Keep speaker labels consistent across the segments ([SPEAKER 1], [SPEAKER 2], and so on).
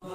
[SPEAKER 1] تو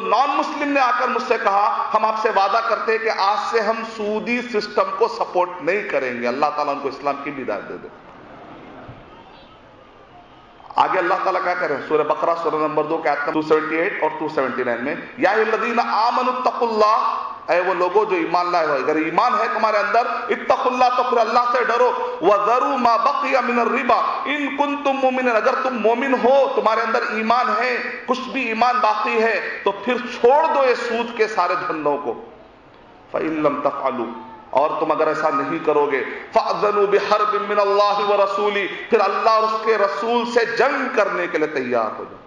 [SPEAKER 1] نان مسلم نے آ کر مجھ سے کہا ہم آپ سے وعدہ کرتے ہیں کہ آج سے ہم سودی سسٹم کو سپورٹ نہیں کریں گے. اللہ تعالیٰ ان کو اسلام کی بھی ہدایت دے دے. آگے اللہ تعالیٰ کیا کرے سورہ بقرہ سورہ نمبر 2 کے آیت 278 اور 279 میں یا الذین آمنوا اتقوا اللہ، اے وہ لوگو جو ایمان لائے ہو، اگر ایمان ہے تمہارے اندر، اتقوا اللہ، تو پھر اللہ سے ڈرو، وذروا ما بقی من الربا ان کنتم مؤمنین، اگر تم مومن ہو، تمہارے اندر ایمان ہے، کچھ بھی ایمان باقی ہے، تو پھر چھوڑ دو یہ سود کے سارے دھندوں کو. فإن لم تفعلوا، اور تم اگر ایسا نہیں کرو گے، فأذنوا بحرب من اللہ ورسولہ، پھر اللہ اور اس کے رسول سے جنگ کرنے کے لیے تیار ہو جاؤ.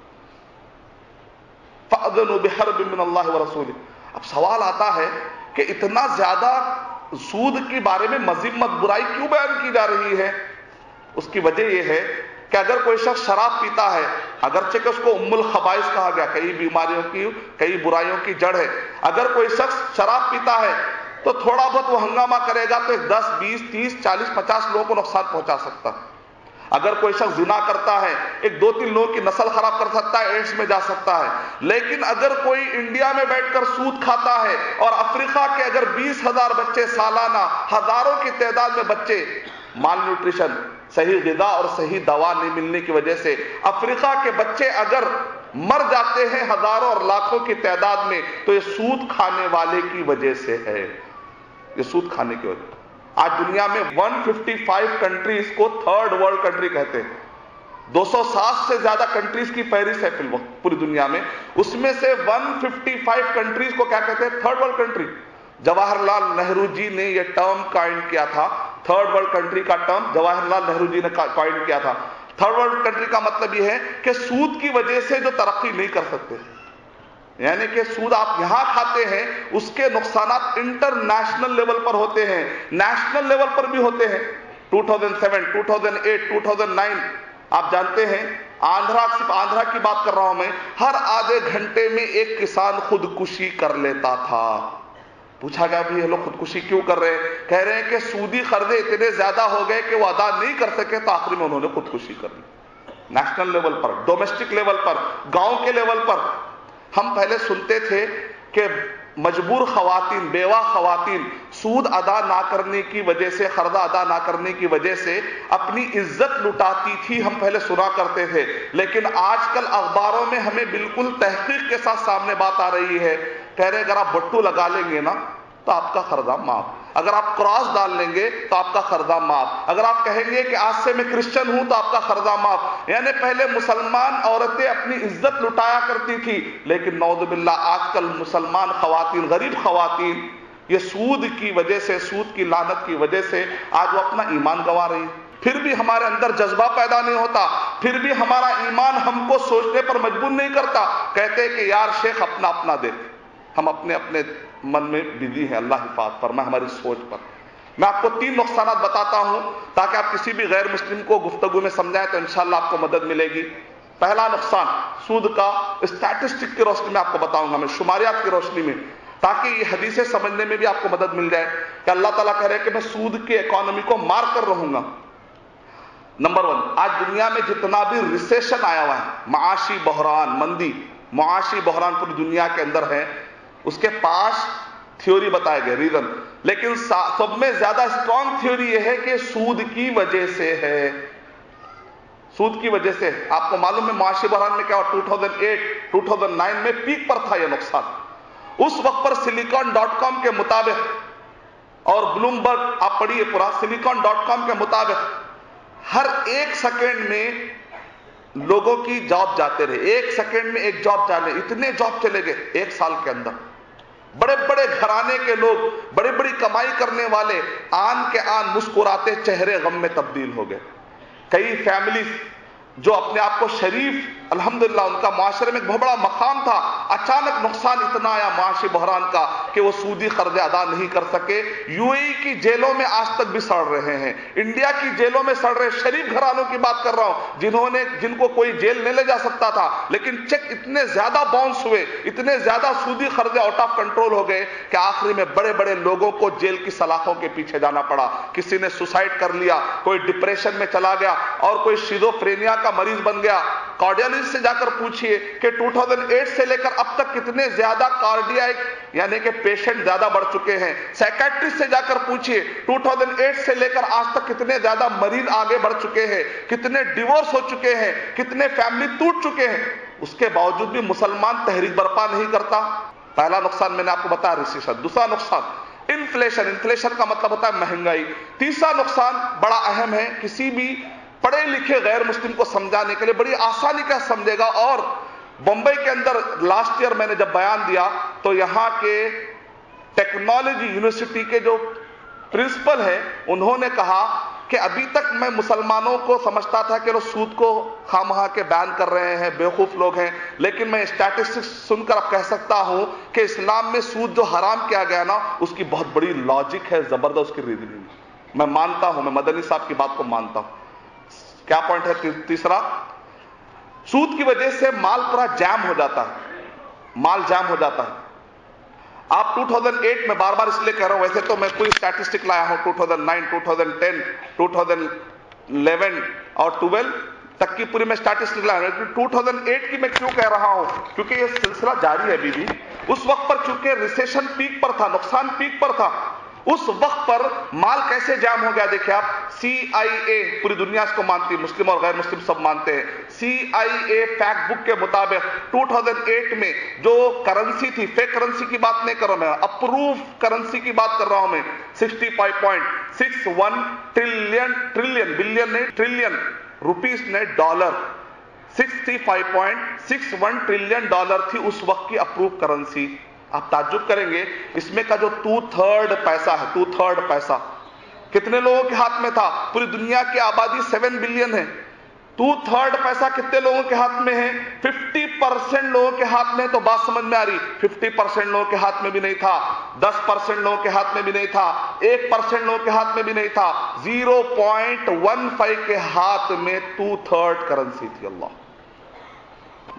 [SPEAKER 1] فأذنوا بحرب من اللہ ورسولہ. اب سوال آتا ہے کہ اتنا زیادہ سود کے بارے میں مذمت برائی کیوں بیان کی جا رہی ہے؟ اس کی وجہ یہ ہے کہ اگر کوئی شخص شراب پیتا ہے، اگرچہ کہ اس کو ام الخبائث کہا گیا، کئی بیماریوں کی، کئی برائیوں کی جڑ ہے، اگر کوئی شخص شراب پیتا ہے تو تھوڑا بہت وہ ہنگامہ کرے گا تو 10 20 30 40 50 لوگوں کو نقصان پہنچا سکتا ہے. اگر کوئی شخص زنا کرتا ہے، 1 2 3 لوگوں کی نسل خراب کر سکتا ہے، ایڈس میں جا سکتا ہے. لیکن اگر کوئی انڈیا میں بیٹھ کر سود کھاتا ہے اور افریقہ کے اگر 20,000 بچے سالانہ، ہزاروں کی تعداد میں بچے مال نیوٹریشن، صحیح غذا اور صحیح دوا نہیں ملنے کی وجہ سے افریقہ کے بچے اگر مر جاتے ہیں ہزاروں اور لاکھوں کی تعداد میں، تو یہ سود کھانے والے کی وجہ سے ہے. یہ سود کھانے کی وجہ. آج دنیا میں 155 کنٹریز کو تھرڈ ورلڈ کنٹری کہتے ہیں. 260 سے زیادہ کنٹریز کی فہرست ہے فی الوقت پوری دنیا میں، اس میں سے 155 کنٹریز کو کیا کہتے ہیں؟ Third world country. Jawahar Lal Nehru جی نے یہ ٹرم قائم کیا تھا، تھرڈ ورلڈ کنٹری کا ٹرم جواہر لال نہرو جی نے قائم کیا تھا. تھرڈ ورلڈ کنٹری کا مطلب یہ ہے کہ سود کی وجہ سے جو ترقی نہیں کر سکتے، یعنی کہ سود آپ یہاں کھاتے ہیں، اس کے نقصانات انٹرنیشنل لیول پر ہوتے ہیں، نیشنل لیول پر بھی ہوتے ہیں. 2007 2008 2009 آپ جانتے ہیں، صرف آندھرا کی بات کر رہا ہوں میں، ہر آدھے گھنٹے میں ایک کسان خودکشی کر لیتا تھا. پوچھا گیا بھی یہ لوگ خودکشی کیوں کر رہے ہیں؟ کہہ رہے ہیں کہ سودی قرضے اتنے زیادہ ہو گئے کہ وہ ادا نہیں کر سکے، تو آخری میں انہوں نے خودکشی کر لی. نیشنل لیول پر، ڈومیسٹک لیول پر، گاؤں کے لیول پر. ہم پہلے سنتے تھے کہ مجبور خواتین، بیوہ خواتین سود ادا نہ کرنے کی وجہ سے، قرضہ ادا نہ کرنے کی وجہ سے اپنی عزت لٹاتی تھی، ہم پہلے سنا کرتے تھے. لیکن آج کل اخباروں میں ہمیں بالکل تحقیق کے ساتھ سامنے بات آ رہی ہے، کہہ رہے اگر آپ بٹو لگا لیں گے نا تو آپ کا قرضہ معاف، اگر آپ کراس ڈال لیں گے تو آپ کا قرضہ معاف، اگر آپ کہیں گے کہ آج سے میں کرسچن ہوں تو آپ کا قرضہ معاف. یعنی پہلے مسلمان عورتیں اپنی عزت لٹایا کرتی تھی، لیکن نعوذ باللہ آج کل مسلمان خواتین، غریب خواتین، یہ سود کی وجہ سے، سود کی لعنت کی وجہ سے آج وہ اپنا ایمان گنوا رہی. پھر بھی ہمارے اندر جذبہ پیدا نہیں ہوتا، پھر بھی ہمارا ایمان ہم کو سوچنے پر مجبور نہیں کرتا. کہتے کہ یار شیخ اپنا اپنا دیکھ، ہم اپنے اپنے من میں بزی ہیں. اللہ حفاظت فرمائے ہماری سوچ پر. میں آپ کو 3 نقصانات بتاتا ہوں تاکہ آپ کسی بھی غیر مسلم کو گفتگو میں سمجھائیں تو انشاءاللہ آپ کو مدد ملے گی. پہلا نقصان سود کا اسٹیٹسٹک کی روشنی میں آپ کو بتاؤں گا، میں شماریات کی روشنی میں، تاکہ یہ حدیثیں سمجھنے میں بھی آپ کو مدد مل جائے کہ اللہ تعالیٰ کہہ رہے ہیں کہ میں سود کی اکانومی کو مار کر رہوں گا. نمبر 1، آج دنیا میں جتنا بھی ریسیشن آیا ہوا ہے، معاشی بحران، مندی، معاشی بحران پوری دنیا کے اندر ہے، اس کے پاس تھیوری بتائے گئے، ریزن، لیکن سب میں زیادہ اسٹرانگ تھیوری یہ ہے کہ سود کی وجہ سے ہے. سود کی وجہ سے. آپ کو معلوم ہے معاشی بحران میں کیا ہوا؟ 2008 2009 میں پیک پر تھا یہ نقصان. اس وقت پر silicon.com کے مطابق، اور بلومبرگ آپ پڑھیے پورا، silicon.com کے مطابق ہر 1 سیکنڈ میں لوگوں کی جاب جاتے رہے، 1 سیکنڈ میں 1 جاب جانے، اتنے جاب چلے گئے 1 سال کے اندر. بڑے بڑے گھرانے کے لوگ، بڑی بڑی کمائی کرنے والے آن کے آن مسکراتے چہرے غم میں تبدیل ہو گئے. کئی فیملیز جو اپنے آپ کو شریف الحمدللہ ان کا معاشرے میں ایک بہت بڑا مقام تھا، اچانک نقصان اتنا آیا معاشی بحران کا کہ وہ سودی قرض ادا نہیں کر سکے۔ یو اے ای کی جیلوں میں آج تک بھی سڑ رہے ہیں، انڈیا کی جیلوں میں سڑ رہے، شریف گھرانوں کی بات کر رہا ہوں جن کو کوئی جیل نہیں لے جا سکتا تھا، لیکن چیک اتنے زیادہ باؤنس ہوئے، اتنے زیادہ سودی قرضے آؤٹ آف کنٹرول ہو گئے کہ آخری میں بڑے بڑے لوگوں کو جیل کی سلاخوں کے پیچھے جانا پڑا۔ کسی نے سوسائڈ کر لیا، کوئی ڈپریشن میں چلا گیا، اور کوئی شیزوفرینیا کا مریض بن گیا۔ کارڈیالوجسٹ سے جا کر پوچھئے کہ 2008 سے لے کر اب تک کتنے زیادہ کارڈیاک یعنی کہ پیشنٹ زیادہ بڑھ چکے ہیں۔ سائیکیٹرسٹ سے جا کر پوچھئے 2008 سے لے کر آج تک کتنے زیادہ مریض آگے بڑھ چکے ہیں، کتنے ڈیورس ہو چکے ہیں، کتنے فیملی ٹوٹ چکے ہیں۔ اس کے باوجود بھی مسلمان تحریک برپا نہیں کرتا۔ پہلا نقصان میں نے آپ کو بتایا ریسیشن۔ دوسرا نقصان انفلیشن کا مطلب ہوتا ہے مہنگائی۔ تیسرا نقصان بڑا اہم ہے، کسی بھی پڑھے لکھے غیر مسلم کو سمجھانے کے لیے بڑی آسانی کا سمجھے گا۔ اور بمبئی کے اندر لاسٹ ایئر میں نے جب بیان دیا تو یہاں کے ٹیکنالوجی یونیورسٹی کے جو پرنسپل ہیں انہوں نے کہا کہ ابھی تک میں مسلمانوں کو سمجھتا تھا کہ وہ سود کو خواہ کے بیان کر رہے ہیں، بیوقوف لوگ ہیں، لیکن میں اسٹیٹسٹکس سن کر اب کہہ سکتا ہوں کہ اسلام میں سود جو حرام کیا گیا نا اس کی بہت بڑی لاجک ہے، زبردست کی ریزننگ میں مانتا ہوں، میں مدنی صاحب کی بات کو مانتا ہوں۔ کیا پوائنٹ ہے تیسرا؟ سود کی وجہ سے مال پورا جام ہو جاتا ہے، مال جام ہو جاتا ہے۔ آپ 2008 میں بار بار اس لیے کہہ رہا ہوں، ویسے تو میں پوری اسٹیٹسٹک لایا ہوں 2009 2010 2011 اور 12 تک کی پوری میں اسٹیٹسٹک لایا ہوں۔ 2008 کی میں کیوں کہہ رہا ہوں؟ کیونکہ یہ سلسلہ جاری ہے ابھی بھی۔ اس وقت پر چونکہ ریسیشن پیک پر تھا، نقصان پیک پر تھا، اس وقت پر مال کیسے جام ہو گیا؟ دیکھیں آپ، سی آئی اے پوری دنیا اس کو مانتی ہے، مسلم اور غیر مسلم سب مانتے ہیں۔ سی آئی اے فیکٹ بک کے مطابق 2008 میں جو کرنسی تھی، فیک کرنسی کی بات نہیں کر رہا میں، اپروو کرنسی کی بات کر رہا ہوں میں، 65.61 ٹریلین روپیز نے ڈالر، 65.61 ٹریلین ڈالر تھی اس وقت کی اپروو کرنسی۔ آپ تعجب کریں گے اس میں کا جو 2/3 پیسہ ہے، 2/3 پیسہ کتنے لوگوں کے ہاتھ میں تھا؟ پوری دنیا کی آبادی 7 بلین ہے، 2/3 پیسہ کتنے لوگوں کے ہاتھ میں ہے؟ 50% لوگوں کے ہاتھ میں۔ تو بات سمجھ میں آ رہی؟ 50% لوگوں کے ہاتھ میں بھی نہیں تھا، 10% لوگوں کے ہاتھ میں بھی نہیں تھا، 1% لوگوں کے ہاتھ میں بھی نہیں تھا، 0.15 کے ہاتھ میں 2/3 کرنسی تھی۔ اللہ،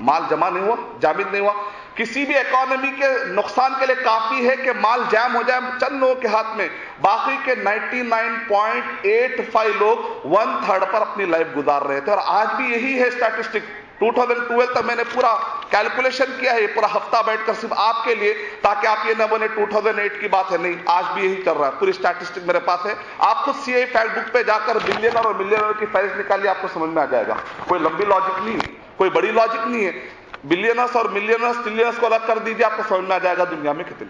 [SPEAKER 1] مال جمع نہیں ہوا، جامد نہیں ہوا۔ کسی بھی اکانومی کے نقصان کے لیے کافی ہے کہ مال جام ہو جائے چند لوگوں کے ہاتھ میں، باقی کے 99.85 لوگ 1/3 پر اپنی لائف گزار رہے تھے۔ اور آج بھی یہی ہے اسٹیٹسٹک۔ 2012 تک میں نے پورا کیلکولیشن کیا ہے، پورا ہفتہ بیٹھ کر صرف آپ کے لیے، تاکہ آپ یہ نہ بنے 2008 کی بات ہے، نہیں، آج بھی یہی چل رہا ہے، پوری اسٹیٹسٹک میرے پاس ہے۔ آپ خود سی آئی فیکٹ بک پہ جا کر بلینر اور ملینر کی فہرست نکالیے، آپ کو سمجھ میں آ جائے گا۔ کوئی لمبی لاجک نہیں ہے، کوئی بڑی لاجک نہیں ہے۔ بلینرز اور ملینرز ٹریلینرز کو الگ کر دیجئے، آپ کو سمجھ میں آ جائے گا دنیا میں کتنے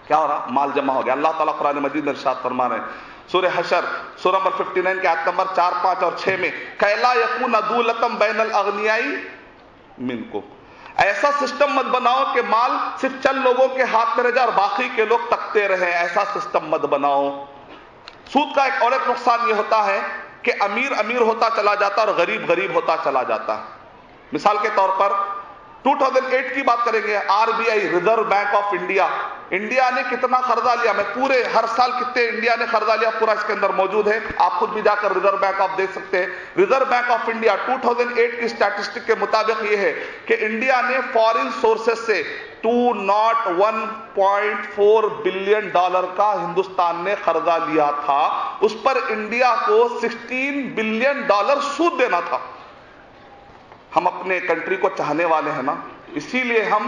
[SPEAKER 1] کیا ہو رہا، مال جمع ہو گیا۔ اللہ تعالیٰ قرآن مجید میں ارشاد فرما رہے ہیں، سورہ حشر سورہ نمبر 59 کے آیت نمبر 4، 5 اور 6 میں، کہ لا یکون دولۃ بین الاغنیاء منکم، ایسا سسٹم مت بناؤ کہ مال صرف چند لوگوں کے ہاتھ میں رہ جائے اور باقی کے لوگ تکتے رہیں، ایسا سسٹم مت بناؤ۔ سود کا ایک اور ایک نقصان یہ ہوتا ہے کہ امیر امیر ہوتا چلا جاتا ہے اور غریب غریب ہوتا چلا جاتا ہے۔ مثال کے طور پر 2008 کی بات کریں گے، R B I reserve bank of India, India نے کتنا قرضہ لیا، میں پورے ہر سال کتنے انڈیا نے قرضہ لیا پورا اس کے اندر موجود ہے، آپ خود بھی جا کر ریزرو بینک آپ دیکھ سکتے ہیں۔ ریزرو بینک آف انڈیا 2008 کی اسٹیٹسٹک کے مطابق یہ ہے کہ انڈیا نے فارن سورسز سے 201.4 بلین ڈالر کا ہندوستان نے قرضہ لیا تھا، اس پر انڈیا کو 16 بلین ڈالر سود دینا تھا۔ ہم اپنے کنٹری کو چاہنے والے ہیں نا، اسی لیے ہم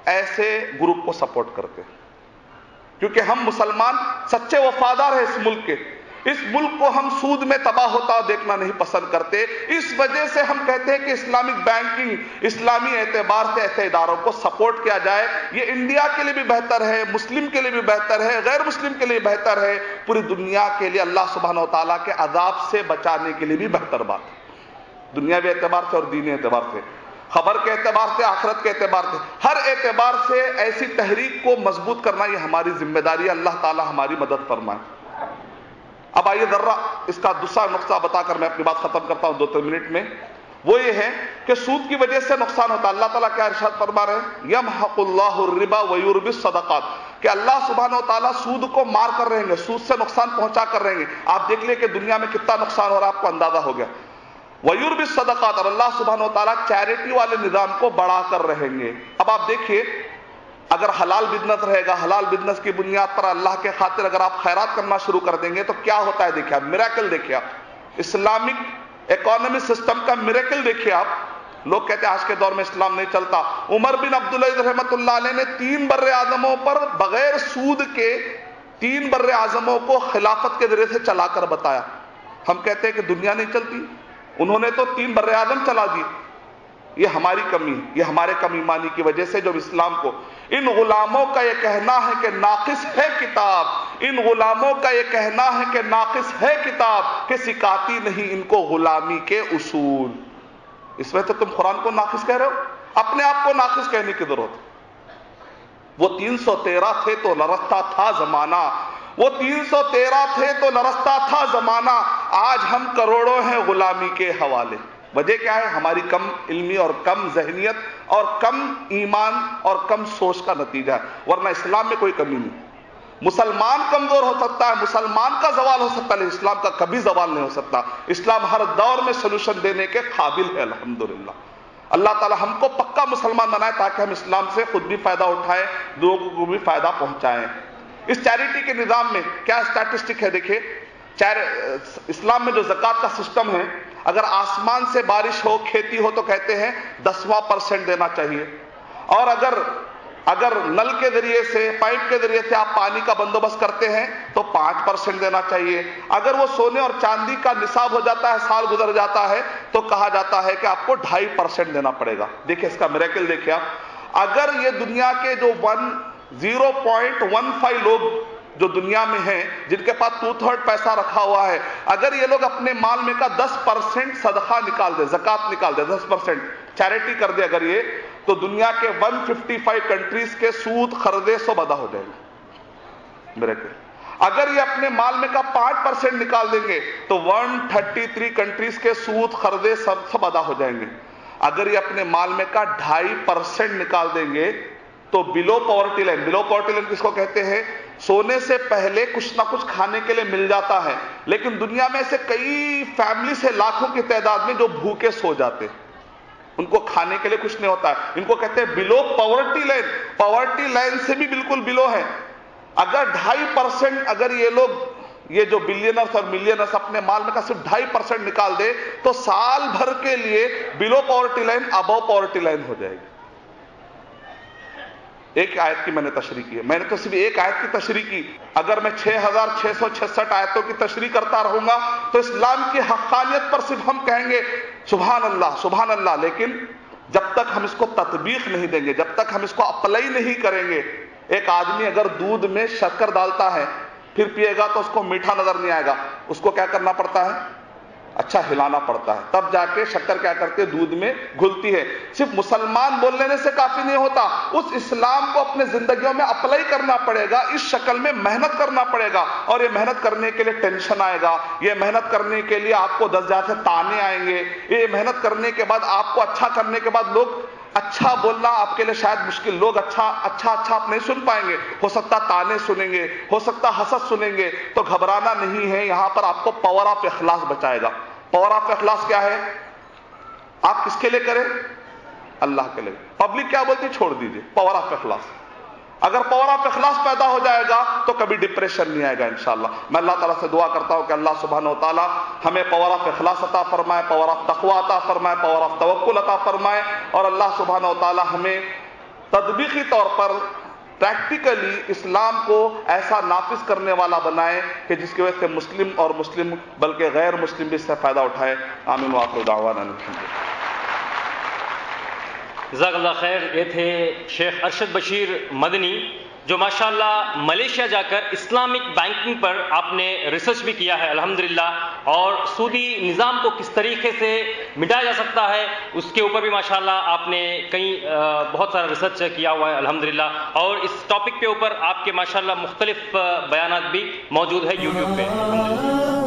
[SPEAKER 1] ایسے گروپ کو سپورٹ کرتے ہیں، کیونکہ ہم مسلمان سچے وفادار ہیں اس ملک کے، اس ملک کو ہم سود میں تباہ ہوتا دیکھنا نہیں پسند کرتے۔ اس وجہ سے ہم کہتے ہیں کہ اسلامک بینکنگ، اسلامی اعتبار سے ایسے اداروں کو سپورٹ کیا جائے، یہ انڈیا کے لیے بھی بہتر ہے، مسلم کے لیے بھی بہتر ہے، غیر مسلم کے لیے بہتر ہے، پوری دنیا کے لیے اللہ سبحانہ و تعالیٰ کے عذاب سے بچانے کے لیے بھی بہتر بات ہے، دنیاوی اعتبار سے اور دینی اعتبار سے، خبر کے اعتبار سے، آخرت کے اعتبار سے، ہر اعتبار سے ایسی تحریک کو مضبوط کرنا یہ ہماری ذمہ داری ہے۔ اللہ تعالیٰ ہماری مدد فرمائے۔ اب آئیے ذرا اس کا دوسرا نقطہ بتا کر میں اپنی بات ختم کرتا ہوں 2-3 منٹ میں۔ وہ یہ ہے کہ سود کی وجہ سے نقصان ہوتا ہے. اللہ تعالیٰ کیا ارشاد فرما رہے ہیں؟ یمحق اللہ الربا ویربی الصدقات، کہ اللہ سبحانہ و تعالیٰ سود کو مار کر رہیں گے، سود سے نقصان پہنچا کر رہیں گے. آپ دیکھ لیں کہ دنیا میں کتنا نقصان ہو رہا ہے، آپ کو اندازہ ہو گیا. ویربی الصدقات، اور اللہ سبحانہ و تعالیٰ چیریٹی والے نظام کو بڑھا کر رہیں گے. اب آپ دیکھیے، اگر حلال بزنس رہے گا، حلال بزنس کی بنیاد پر اللہ کے خاطر اگر آپ خیرات کرنا شروع کر دیں گے تو کیا ہوتا ہے؟ دیکھیں آپ میریکل، دیکھیں آپ اسلامک اکانومی سسٹم کا میریکل دیکھیں آپ. لوگ کہتے ہیں آج کے دور میں اسلام نہیں چلتا. عمر بن عبدالعزیز رحمۃ اللہ علیہ نے 3 بر اعظموں پر بغیر سود کے 3 بر اعظموں کو خلافت کے ذریعے سے چلا کر بتایا. ہم کہتے ہیں کہ دنیا نہیں چلتی، انہوں نے تو 3 بر اعظم چلا دیے. یہ ہماری کمی، یہ ہمارے کم ایمانی کی وجہ سے. جو اسلام کو، ان غلاموں کا یہ کہنا ہے کہ ناقص ہے کتاب، ان غلاموں کا یہ کہنا ہے کہ ناقص ہے کتاب، کہ سکھاتی نہیں ان کو غلامی کے اصول. اس وجہ تو تم قرآن کو ناقص کہہ رہے ہو، اپنے آپ کو ناقص کہنے کی ضرورت. وہ 313 تھے تو لرزتا تھا زمانہ، وہ 313 تھے تو لرزتا تھا زمانہ، آج ہم کروڑوں ہیں غلامی کے حوالے. وجہ کیا ہے؟ ہماری کم علمی اور کم ذہنیت اور کم ایمان اور کم سوچ کا نتیجہ ہے. ورنہ اسلام میں کوئی کمی نہیں. مسلمان کمزور ہو سکتا ہے، مسلمان کا زوال ہو سکتا ہے، لیکن اسلام کا کبھی زوال نہیں ہو سکتا. اسلام ہر دور میں سلوشن دینے کے قابل ہے الحمدللہ. اللہ تعالی ہم کو پکا مسلمان بنائے تاکہ ہم اسلام سے خود بھی فائدہ اٹھائیں، لوگوں کو بھی فائدہ پہنچائیں. اس چیریٹی کے نظام میں کیا اسٹیٹسٹک ہے؟ دیکھیں اسلام میں جو زکوٰۃ کا سسٹم ہے، اگر آسمان سے بارش ہو، کھیتی ہو، تو کہتے ہیں 10واں% دینا چاہیے. اور اگر نل کے ذریعے سے، پائپ کے ذریعے سے آپ پانی کا بندوبست کرتے ہیں تو 5% دینا چاہیے. اگر وہ سونے اور چاندی کا نصاب ہو جاتا ہے، سال گزر جاتا ہے، تو کہا جاتا ہے کہ آپ کو 2.5% دینا پڑے گا. دیکھیں اس کا میریکل دیکھیں آپ. اگر یہ دنیا کے جو 0.15 لوگ جو دنیا میں ہیں، جن کے پاس 2/3 پیسہ رکھا ہوا ہے، اگر یہ لوگ اپنے مال میں کا 10% صدقہ نکال دے، زکوٰۃ نکال دے، 10% چیریٹی کر دے اگر یہ، تو دنیا کے 155 کنٹریز کے سود قرضے سب ادا ہو جائیں گے. میریکل. اگر یہ اپنے مال میں کا 5% نکال دیں گے تو 133 کنٹریز کے سود قرضے سب ادا ہو جائیں گے. اگر یہ اپنے مال میں کا 2.5% نکال دیں گے تو بلو پاورٹی لائن. بلو پاورٹی لائن کس کو کہتے ہیں؟ سونے سے پہلے کچھ نہ کچھ کھانے کے لیے مل جاتا ہے، لیکن دنیا میں ایسے کئی فیملی سے لاکھوں کی تعداد میں جو بھوکے سو جاتے ہیں، ان کو کھانے کے لیے کچھ نہیں ہوتا ہے. ان کو کہتے ہیں بلو پاورٹی لائن. پاورٹی لائن سے بھی بالکل بلو ہے. اگر 2.5%، اگر یہ لوگ، یہ جو بلینرز اور ملینرز اپنے مال میں کا صرف 2.5% نکال دے تو سال بھر کے لیے بلو پاورٹی لائن ابو پاورٹی لائن ہو جائے گی. ایک آیت کی میں نے تشریح کی ہے، میں نے تو صرف ایک آیت کی تشریح کی. اگر میں 6666 آیتوں کی تشریح کرتا رہوں گا تو اسلام کی حقانیت پر صرف ہم کہیں گے سبحان اللہ سبحان اللہ، لیکن جب تک ہم اس کو تطبیق نہیں دیں گے، جب تک ہم اس کو اپلائی نہیں کریں گے. ایک آدمی اگر دودھ میں شکر ڈالتا ہے پھر پیے گا تو اس کو میٹھا نظر نہیں آئے گا، اس کو کیا کرنا پڑتا ہے؟ اچھا ہلانا پڑتا ہے، تب جا کے شکر کیا کرتے ہیں؟ دودھ میں گھلتی ہے. صرف مسلمان بول لینے سے کافی نہیں ہوتا، اس اسلام کو اپنے زندگیوں میں اپلائی کرنا پڑے گا. اس شکل میں محنت کرنا پڑے گا، اور یہ محنت کرنے کے لیے ٹینشن آئے گا، یہ محنت کرنے کے لیے آپ کو 10 جگہ سے تانے آئیں گے، یہ محنت کرنے کے بعد آپ کو اچھا کرنے کے بعد لوگ اچھا بولنا آپ کے لیے شاید مشکل، لوگ اچھا آپ نہیں سن پائیں گے، ہو سکتا تانے سنیں گے، ہو سکتا حسد سنیں گے. تو گھبرانا نہیں ہے، یہاں پر آپ کو پاور آف اخلاص بچائے گا. پاور آف اخلاص کیا ہے؟ آپ کس کے لیے کریں؟ اللہ کے لیے. پبلک کیا بولتی؟ چھوڑ دیجئے. پاور آف اخلاص. اگر پاور آف اخلاص پیدا ہو جائے گا تو کبھی ڈپریشن نہیں آئے گا انشاءاللہ. میں اللہ تعالیٰ سے دعا کرتا ہوں کہ اللہ سبحانہ و تعالیٰ ہمیں پاور آف اخلاص عطا فرمائے، پاور آف تقوی عطا فرمائے، پاور آف توکل عطا فرمائے، اور اللہ سبحانہ و تعالیٰ ہمیں تطبیقی طور پر پریکٹیکلی اسلام کو ایسا نافذ کرنے والا بنائے کہ جس کی وجہ سے مسلم اور مسلم بلکہ غیر مسلم بھی اس سے فائدہ اٹھائے. آمین وآخر دعوانا الحمدللہ.
[SPEAKER 2] جزاک اللہ خیر. یہ تھے شیخ ارشد بشیر مدنی، جو ماشاءاللہ ملیشیا جا کر اسلامک بینکنگ پر آپ نے ریسرچ بھی کیا ہے الحمدللہ، اور سودی نظام کو کس طریقے سے مٹایا جا سکتا ہے اس کے اوپر بھی ماشاءاللہ آپ نے بہت سارا ریسرچ کیا ہوا ہے الحمدللہ. اور اس ٹاپک کے اوپر آپ کے ماشاءاللہ مختلف بیانات بھی موجود ہے یوٹیوب پہ الحمدللہ.